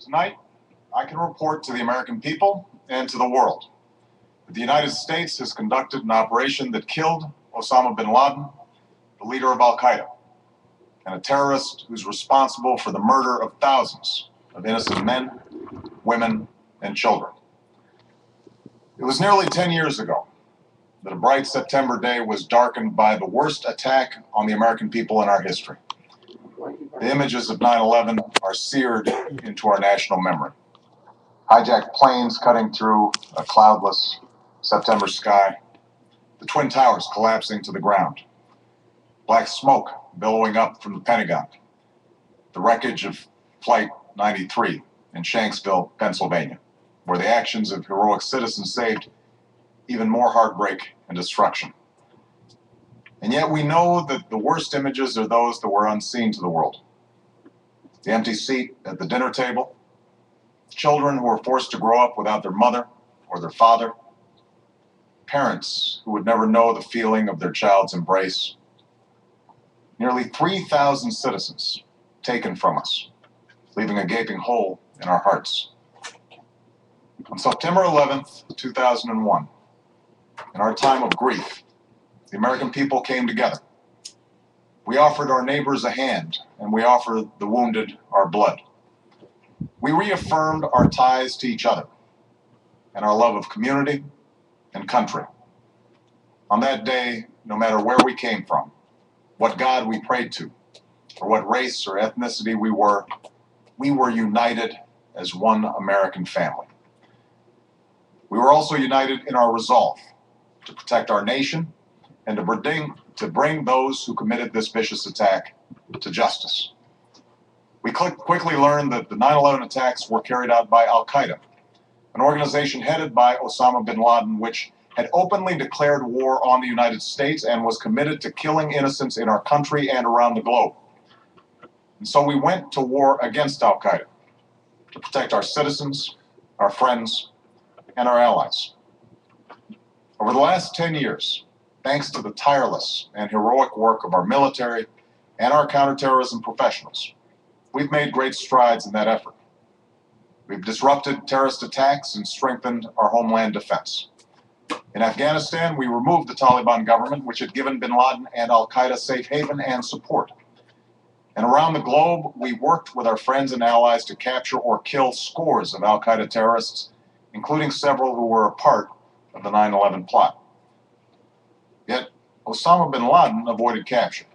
Tonight, I can report to the American people and to the world that the United States has conducted an operation that killed Osama bin Laden, the leader of Al-Qaeda, and a terrorist who's responsible for the murder of thousands of innocent men, women, and children. It was nearly 10 years ago that a bright September day was darkened by the worst attack on the American people in our history. The images of 9/11 are seared into our national memory. Hijacked planes cutting through a cloudless September sky, the Twin Towers collapsing to the ground, black smoke billowing up from the Pentagon, the wreckage of Flight 93 in Shanksville, Pennsylvania, where the actions of heroic citizens saved even more heartbreak and destruction. And yet we know that the worst images are those that were unseen to the world. The empty seat at the dinner table, children who were forced to grow up without their mother or their father, parents who would never know the feeling of their child's embrace, nearly 3,000 citizens taken from us, leaving a gaping hole in our hearts. On September 11th, 2001, in our time of grief, the American people came together. We offered our neighbors a hand, and we offered the wounded our blood. We reaffirmed our ties to each other and our love of community and country. On that day, no matter where we came from, what God we prayed to, or what race or ethnicity we were united as one American family. We were also united in our resolve to protect our nation and to bring those who committed this vicious attack to justice. We quickly learned that the 9/11 attacks were carried out by Al-Qaeda, an organization headed by Osama bin Laden, which had openly declared war on the United States and was committed to killing innocents in our country and around the globe. And so we went to war against Al-Qaeda to protect our citizens, our friends, and our allies. Over the last 10 years, thanks to the tireless and heroic work of our military and our counterterrorism professionals, we've made great strides in that effort. We've disrupted terrorist attacks and strengthened our homeland defense. In Afghanistan, we removed the Taliban government, which had given bin Laden and Al-Qaeda safe haven and support. And around the globe, we worked with our friends and allies to capture or kill scores of Al-Qaeda terrorists, including several who were a part of the 9/11 plot. Yet, Osama bin Laden avoided capture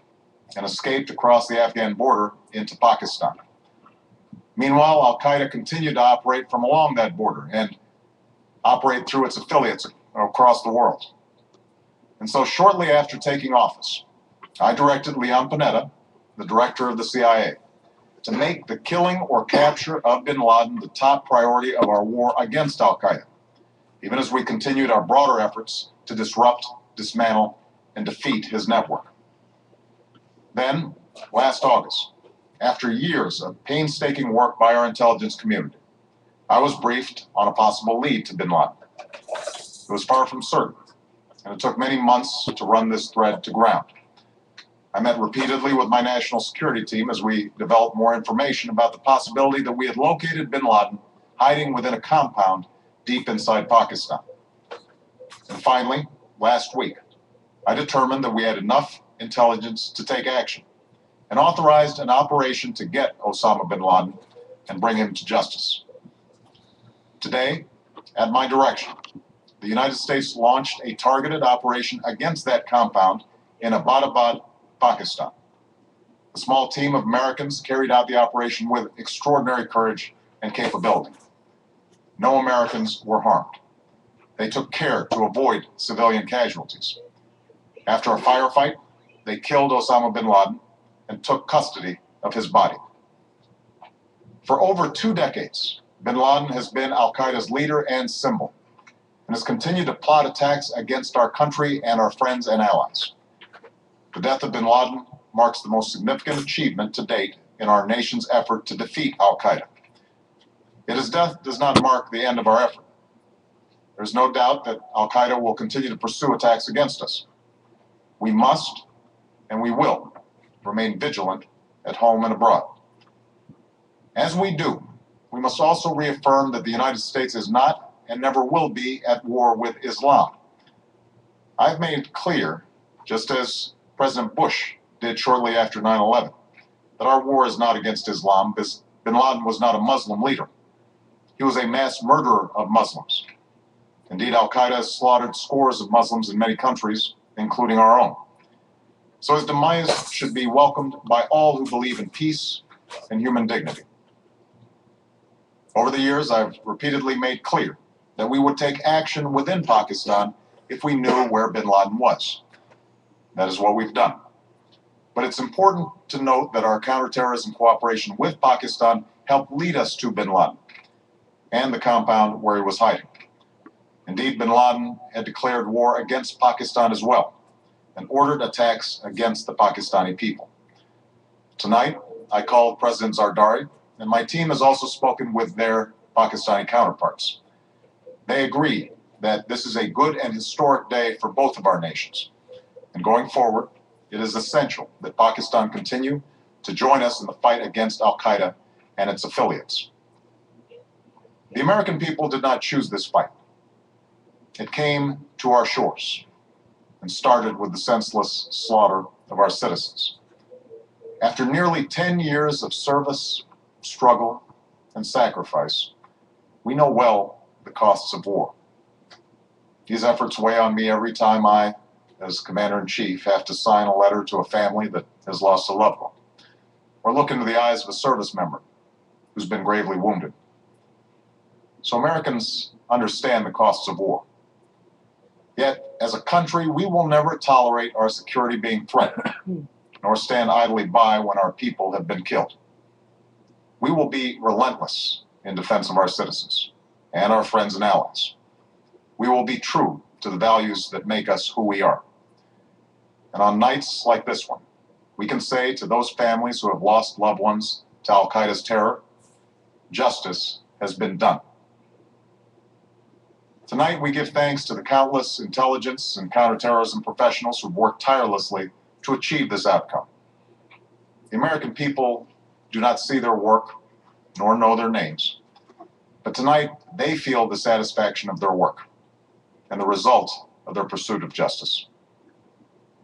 and escaped across the Afghan border into Pakistan. Meanwhile, Al-Qaeda continued to operate from along that border and operate through its affiliates across the world. And so shortly after taking office, I directed Leon Panetta, the director of the CIA, to make the killing or capture of bin Laden the top priority of our war against Al-Qaeda, even as we continued our broader efforts to disrupt, dismantle, and defeat his network. Then, last August, after years of painstaking work by our intelligence community, I was briefed on a possible lead to bin Laden. It was far from certain, and it took many months to run this thread to ground. I met repeatedly with my national security team as we developed more information about the possibility that we had located bin Laden hiding within a compound deep inside Pakistan. And finally, last week, I determined that we had enough intelligence to take action and authorized an operation to get Osama bin Laden and bring him to justice. Today, at my direction, the United States launched a targeted operation against that compound in Abbottabad, Pakistan. A small team of Americans carried out the operation with extraordinary courage and capability. No Americans were harmed. They took care to avoid civilian casualties. After a firefight, they killed Osama bin Laden and took custody of his body. For over 2 decades, bin Laden has been Al-Qaeda's leader and symbol, and has continued to plot attacks against our country and our friends and allies. The death of bin Laden marks the most significant achievement to date in our nation's effort to defeat Al-Qaeda. Yet his death does not mark the end of our effort. There's no doubt that Al-Qaeda will continue to pursue attacks against us. We must, and we will, remain vigilant at home and abroad. As we do, We must also reaffirm that the United States is not and never will be at war with Islam. I've made clear, just as President Bush did shortly after 9/11, that our war is not against Islam. Bin Laden was not a Muslim leader. He was a mass murderer of Muslims. Indeed, Al-Qaeda has slaughtered scores of Muslims in many countries, including our own. So his demise should be welcomed by all who believe in peace and human dignity. Over the years, I've repeatedly made clear that we would take action within Pakistan if we knew where bin Laden was. That is what we've done. But it's important to note that our counterterrorism cooperation with Pakistan helped lead us to bin Laden and the compound where he was hiding. Indeed, bin Laden had declared war against Pakistan as well and ordered attacks against the Pakistani people. Tonight, I called President Zardari, and my team has also spoken with their Pakistani counterparts. They agree that this is a good and historic day for both of our nations. And going forward, it is essential that Pakistan continue to join us in the fight against Al-Qaeda and its affiliates. The American people did not choose this fight. It came to our shores and started with the senseless slaughter of our citizens. After nearly 10 years of service, struggle, and sacrifice, we know well the costs of war. These efforts weigh on me every time I, as Commander-in-Chief, have to sign a letter to a family that has lost a loved one, or look into the eyes of a service member who's been gravely wounded. So Americans understand the costs of war. Yet, as a country, we will never tolerate our security being threatened, nor stand idly by when our people have been killed. We will be relentless in defense of our citizens and our friends and allies. We will be true to the values that make us who we are. And on nights like this one, we can say to those families who have lost loved ones to Al-Qaeda's terror, justice has been done. Tonight, we give thanks to the countless intelligence and counterterrorism professionals who've worked tirelessly to achieve this outcome. The American people do not see their work nor know their names, but tonight they feel the satisfaction of their work and the result of their pursuit of justice.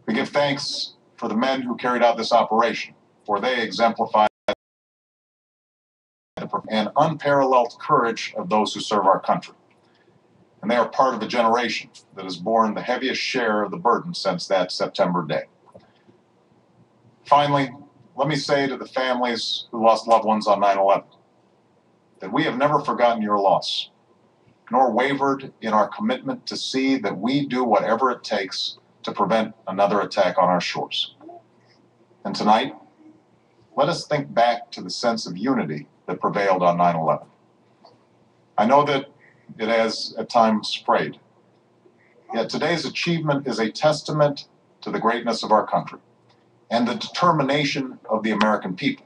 We give thanks for the men who carried out this operation, for they exemplified an unparalleled courage of those who serve our country. And they are part of a generation that has borne the heaviest share of the burden since that September day. Finally, let me say to the families who lost loved ones on 9/11 that we have never forgotten your loss, nor wavered in our commitment to see that we do whatever it takes to prevent another attack on our shores. And tonight, let us think back to the sense of unity that prevailed on 9/11. I know that it has at times frayed. Yet today's achievement is a testament to the greatness of our country and the determination of the American people.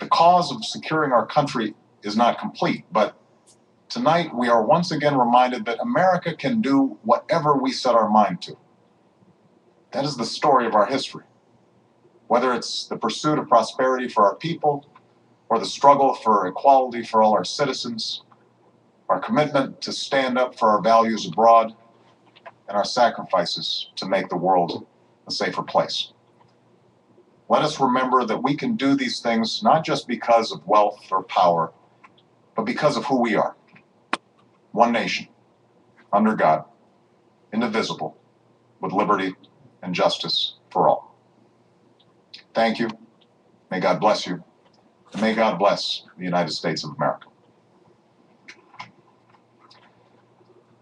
The cause of securing our country is not complete, but tonight we are once again reminded that America can do whatever we set our mind to. That is the story of our history. Whether it's the pursuit of prosperity for our people or the struggle for equality for all our citizens, our commitment to stand up for our values abroad, and our sacrifices to make the world a safer place. Let us remember that we can do these things not just because of wealth or power, but because of who we are. One nation, under God, indivisible, with liberty and justice for all. Thank you. May God bless you. And may God bless the United States of America.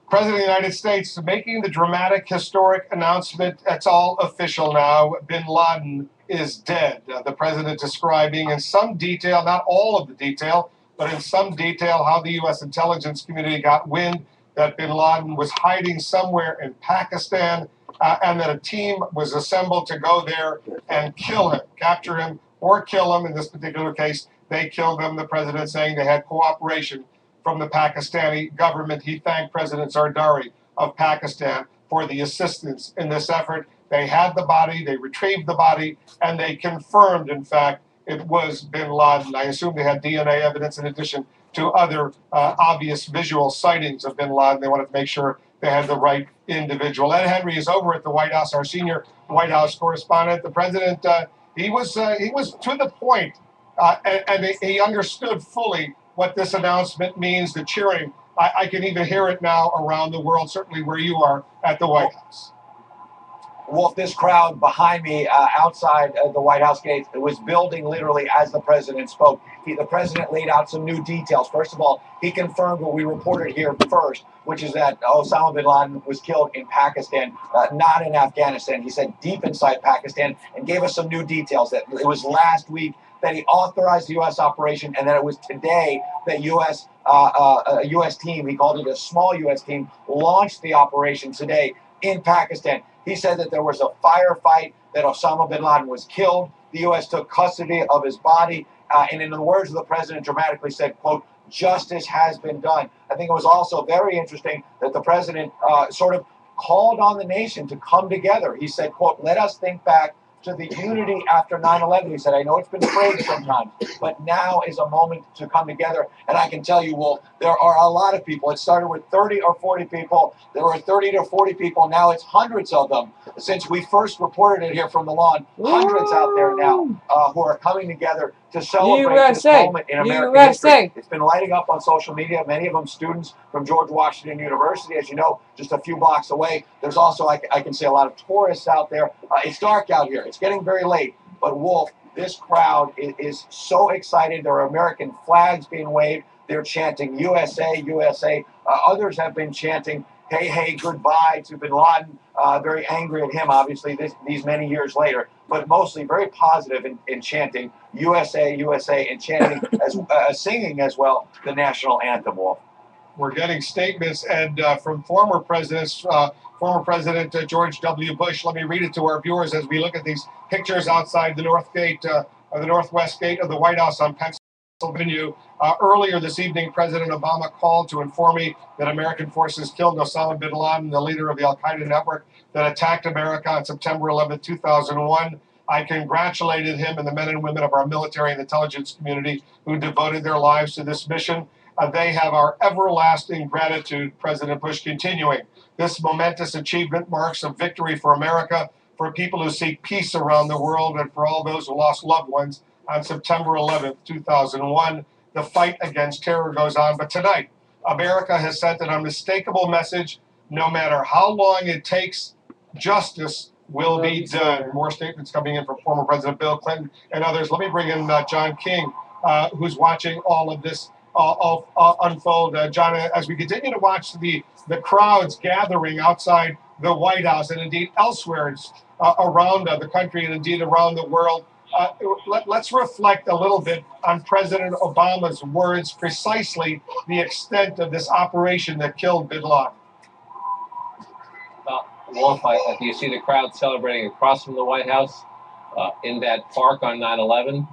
President of the United States making the dramatic, historic announcement. That's all official now. Bin Laden is dead. The president describing in some detail, not all of the detail, but in some detail how the U.S. intelligence community got wind that bin Laden was hiding somewhere in Pakistan and that a team was assembled to go there and kill him, capture him, or kill him. In this particular case, they killed him. The president saying they had cooperation from the Pakistani government. He thanked President Zardari of Pakistan for the assistance in this effort. They had the body, they retrieved the body, and they confirmed, in fact, it was bin Laden. I assume they had DNA evidence in addition to other obvious visual sightings of bin Laden. They wanted to make sure they had the right individual. Ed Henry is over at the White House, our senior White House correspondent. The president, he was to the point, and he understood fully what this announcement means. The cheering, I can even hear it now around the world, certainly where you are at the White House. Wolf, this crowd behind me outside the White House gate, it was building literally as the president spoke. The president laid out some new details. First of all, he confirmed what we reported here first, which is that Osama bin Laden was killed in Pakistan, not in Afghanistan. He said deep inside Pakistan, and gave us some new details that it was last week that he authorized the U.S. operation, and that it was today that a U.S. team, he called it a small U.S. team, launched the operation today in Pakistan. He said that there was a firefight, that Osama bin Laden was killed. The U.S. took custody of his body, and in the words of the president, dramatically said, quote, "Justice has been done." I think it was also very interesting that the president sort of called on the nation to come together. He said, quote, "Let us think back to the unity after 9/11. He said, "I know it's been frayed sometimes, but now is a moment to come together." And I can tell you, Wolf, there are a lot of people. It started with 30 or 40 people. There were 30 to 40 people. Now it's hundreds of them. Since we first reported it here from the lawn, hundreds out there now who are coming together to celebrate this moment in American history. It's been lighting up on social media, many of them students from George Washington University, as you know, just a few blocks away. There's also, I can see, a lot of tourists out there. It's dark out here. It's getting very late. But Wolf, this crowd is so excited. There are American flags being waved. They're chanting USA, USA. Others have been chanting, "Hey, hey, goodbye" to bin Laden. Very angry at him, obviously, these many years later. But mostly very positive in chanting USA, USA, and chanting, singing as well, the national anthem, Wolf. We're getting statements and from former presidents, former President George W. Bush. Let me read it to our viewers as we look at these pictures outside the north gate, or the northwest gate of the White House on Pennsylvania Avenue. Earlier this evening, President Obama called to inform me that American forces killed Osama bin Laden, the leader of the Al-Qaeda network that attacked America on September 11, 2001. I congratulated him and the men and women of our military and intelligence community who devoted their lives to this mission. They have our everlasting gratitude, President Bush continuing. This momentous achievement marks a victory for America, for people who seek peace around the world, and for all those who lost loved ones on September 11th, 2001. The fight against terror goes on. But tonight, America has sent an unmistakable message. No matter how long it takes, justice will be done. More statements coming in from former President Bill Clinton and others. Let me bring in John King, who's watching all of this unfold. John, as we continue to watch the crowds gathering outside the White House and indeed elsewhere around the country and indeed around the world, let's reflect a little bit on President Obama's words, precisely the extent of this operation that killed bin Laden. Wolf, you see the crowd celebrating across from the White House in that park on 9/11.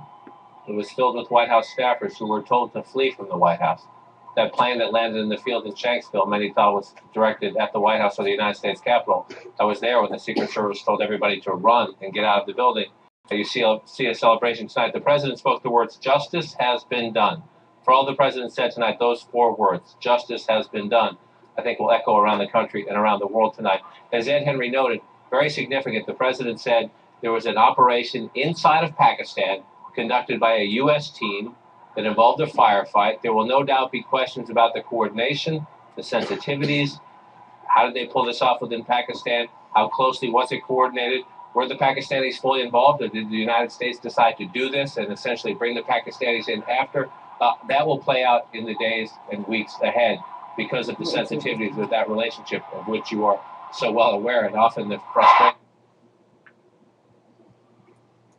It was filled with White House staffers who were told to flee from the White House. That plane that landed in the field in Shanksville, many thought was directed at the White House or the United States Capitol. I was there when the Secret Service told everybody to run and get out of the building. You see a celebration tonight. The president spoke the words, "Justice has been done." For all the president said tonight, those 4 words, "Justice has been done," I think will echo around the country and around the world tonight. As Ed Henry noted, very significant, the president said there was an operation inside of Pakistan conducted by a U.S. team that involved a firefight. There will no doubt be questions about the coordination, the sensitivities. How did they pull this off within Pakistan? How closely was it coordinated? Were the Pakistanis fully involved, or did the United States decide to do this and essentially bring the Pakistanis in after? That will play out in the days and weeks ahead because of the sensitivities of that relationship, of which you are so well aware, and often the frustration